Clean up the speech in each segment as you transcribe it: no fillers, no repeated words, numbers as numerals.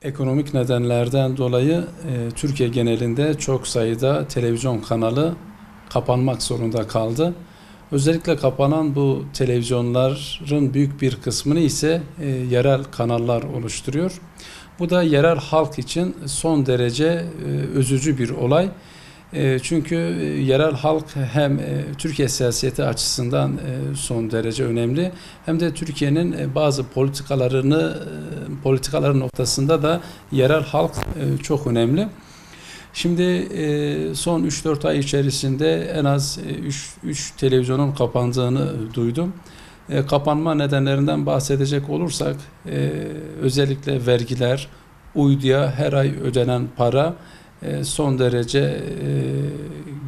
Ekonomik nedenlerden dolayı Türkiye genelinde çok sayıda televizyon kanalı kapanmak zorunda kaldı. Özellikle kapanan bu televizyonların büyük bir kısmını ise yerel kanallar oluşturuyor. Bu da yerel halk için son derece üzücü bir olay. Çünkü yerel halk hem Türkiye siyaseti açısından son derece önemli, hem de Türkiye'nin bazı politikaların noktasında da yerel halk çok önemli. Şimdi son 3-4 ay içerisinde en az 3 televizyonun kapandığını duydum. Kapanma nedenlerinden bahsedecek olursak özellikle vergiler, uyduya her ay ödenen para, son derece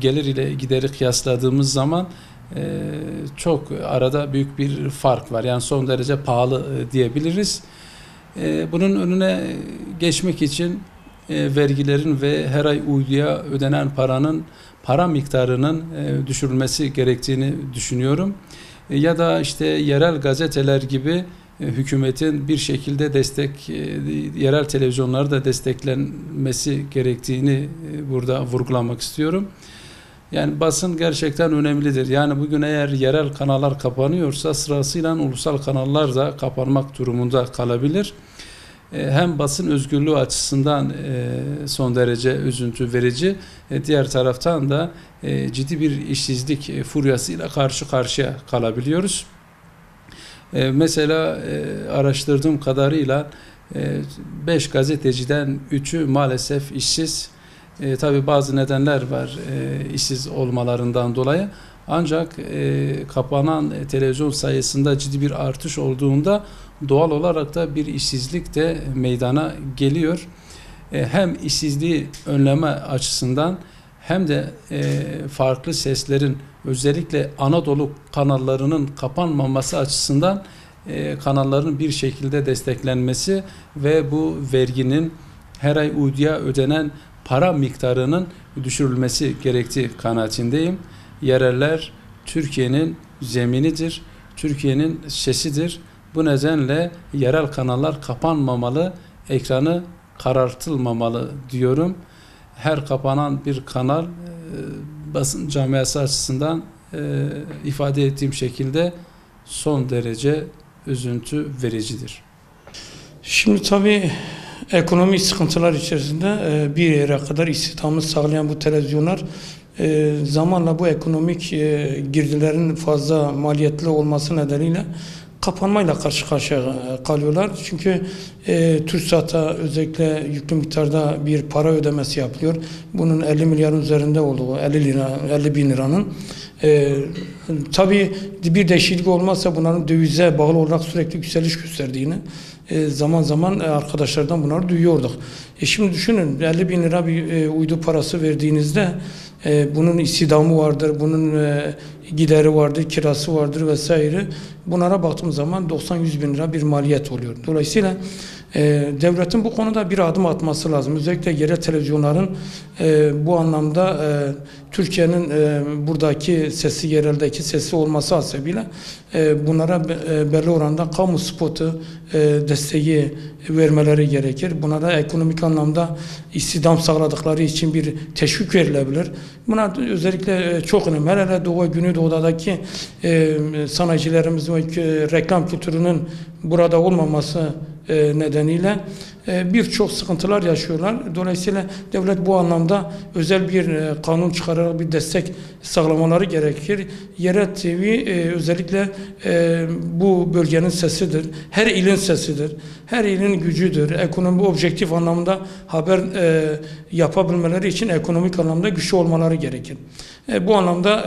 gelir ile gideri kıyasladığımız zaman çok arada büyük bir fark var. Yani son derece pahalı diyebiliriz. Bunun önüne geçmek için vergilerin ve her ay uyduya ödenen para miktarının düşürülmesi gerektiğini düşünüyorum. Ya da işte yerel gazeteler gibi hükümetin bir şekilde yerel televizyonları da desteklenmesi gerektiğini burada vurgulamak istiyorum. Yani basın gerçekten önemlidir. Yani bugün eğer yerel kanallar kapanıyorsa sırasıyla ulusal kanallar da kapanmak durumunda kalabilir. Hem basın özgürlüğü açısından son derece üzüntü verici, diğer taraftan da ciddi bir işsizlik furyasıyla karşı karşıya kalabiliyoruz. Mesela araştırdığım kadarıyla 5 gazeteciden 3'ü maalesef işsiz. Tabii bazı nedenler var işsiz olmalarından dolayı. Ancak kapanan televizyon sayısında ciddi bir artış olduğunda doğal olarak da bir işsizlik de meydana geliyor. Hem işsizliği önleme açısından hem de farklı seslerin, özellikle Anadolu kanallarının kapanmaması açısından kanalların bir şekilde desteklenmesi ve bu verginin, her ay uyduya ödenen para miktarının düşürülmesi gerektiği kanaatindeyim. Yereller Türkiye'nin zeminidir, Türkiye'nin sesidir. Bu nedenle yerel kanallar kapanmamalı, ekranı karartılmamalı diyorum. Her kapanan bir kanal basın camiası açısından ifade ettiğim şekilde son derece üzüntü vericidir. Şimdi tabii ekonomik sıkıntılar içerisinde bir yere kadar istihdamı sağlayan bu televizyonlar zamanla bu ekonomik girdilerin fazla maliyetli olması nedeniyle kapanmayla karşı karşıya kalıyorlar. Çünkü TürkSat'a özellikle yüklü miktarda bir para ödemesi yapılıyor. Bunun 50 milyarın üzerinde olduğu, 50 bin liranın. Tabii bir değişiklik olmazsa bunların dövize bağlı olarak sürekli yükseliş gösterdiğini zaman zaman arkadaşlardan bunları duyuyorduk. Şimdi düşünün 50 bin lira bir uydu parası verdiğinizde bunun istihdamı vardır, bunun gideri vardır, kirası vardır vesaire. Bunlara baktığımız zaman 90-100 bin lira bir maliyet oluyor. Dolayısıyla devletin bu konuda bir adım atması lazım. Özellikle yerel televizyonların bu anlamda Türkiye'nin buradaki sesi, yereldeki sesi olması hasebiyle bunlara belli oranda kamu spotu desteği vermeleri gerekir. Bunlara ekonomik anlamda istihdam sağladıkları için bir teşvik verilebilir. Buna özellikle çok önemli. Hele Doğu, Güneydoğu'daki sanayicilerimiz ve reklam kültürünün burada olmaması nedeniyle birçok sıkıntılar yaşıyorlar. Dolayısıyla devlet bu anlamda özel bir kanun çıkararak bir destek sağlamaları gerekir. Yerel TV özellikle bu bölgenin sesidir. Her ilin sesidir. Her ilin gücüdür. Ekonomi objektif anlamda haber yapabilmeleri için ekonomik anlamda güçlü olmaları gerekir. Bu anlamda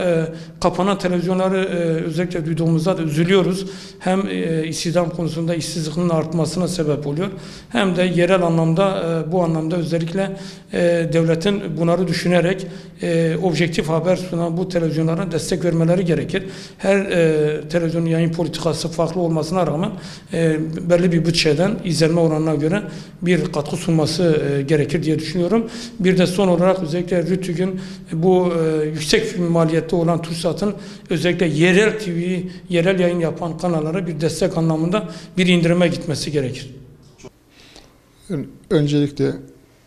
kapanan televizyonları özellikle duyduğumuzda da üzülüyoruz. Hem istihdam konusunda işsizliğin artmasına sebep oluyor. Hem de yerel anlamda bu anlamda özellikle devletin bunları düşünerek objektif haber sunan bu televizyonlara destek vermeleri gerekir. Her televizyonun yayın politikası farklı olmasına rağmen belli bir bütçeden izlenme oranına göre bir katkı sunması gerekir diye düşünüyorum. Bir de son olarak özellikle RTÜK'ün bu yüksek maliyette olan TürkSat'ın özellikle yerel TV, yerel yayın yapan kanallara bir destek anlamında bir indirime gitmesi gerekir. Yani öncelikle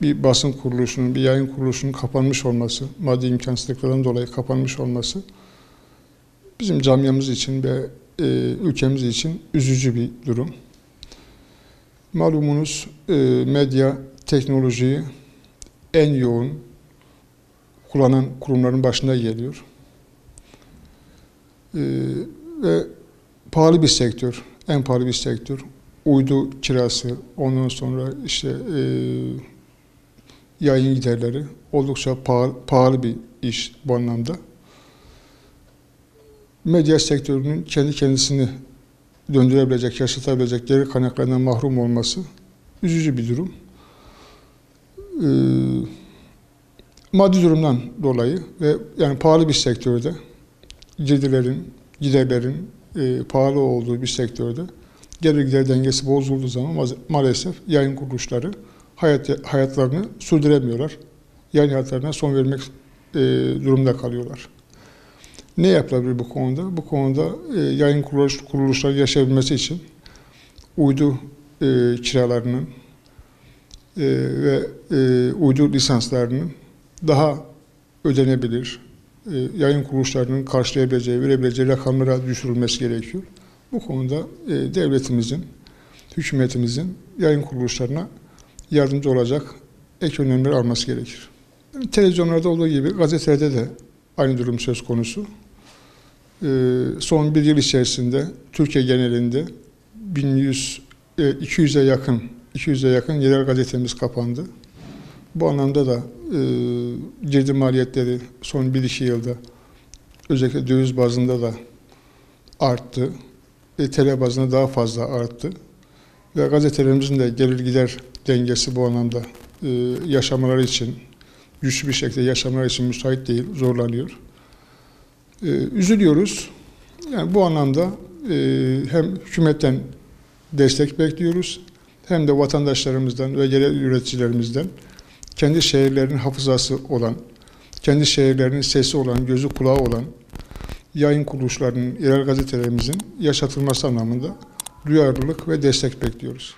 bir basın kuruluşunun, bir yayın kuruluşunun kapanmış olması, maddi imkansızlıklardan dolayı kapanmış olması bizim camiamız için ve ülkemiz için üzücü bir durum. Malumunuz medya, teknolojiyi en yoğun kullanan kurumların başında geliyor. Ve pahalı bir sektör, en pahalı bir sektör. Uydu kirası, ondan sonra işte yayın giderleri oldukça pahalı bir iş bu anlamda. Medya sektörünün kendi kendisini döndürebilecek, yaşatabilecek geri kaynaklarından mahrum olması üzücü bir durum. Maddi durumdan dolayı ve yani pahalı bir sektörde giderlerin pahalı olduğu bir sektörde gelir gider dengesi bozulduğu zaman maalesef yayın kuruluşları hayatlarını sürdüremiyorlar. Yayın hayatlarına son vermek durumda kalıyorlar. Ne yapılabilir bu konuda? Bu konuda yayın kuruluşları yaşayabilmesi için uydu kiralarının ve uydu lisanslarının daha ödenebilir, yayın kuruluşlarının karşılayabileceği, verebileceği rakamlara düşürülmesi gerekiyor. Bu konuda devletimizin, hükümetimizin yayın kuruluşlarına yardımcı olacak ek önlemler alması gerekir. Yani televizyonlarda olduğu gibi gazetelerde de aynı durum söz konusu. Son bir yıl içerisinde Türkiye genelinde 200'e yakın yerel gazetemiz kapandı. Bu anlamda da girdi maliyetleri son 1-2 yılda özellikle döviz bazında da arttı. TL bazında daha fazla arttı. Ve gazetelerimizin de gelir gider dengesi bu anlamda yaşamaları için, güçlü bir şekilde yaşamaları için müsait değil, zorlanıyor. Üzülüyoruz. Yani bu anlamda hem hükümetten destek bekliyoruz, hem de vatandaşlarımızdan ve yerel üreticilerimizden kendi şehirlerinin hafızası olan, kendi şehirlerinin sesi olan, gözü kulağı olan yayın kuruluşlarının, yerel gazetelerimizin yaşatılması anlamında duyarlılık ve destek bekliyoruz.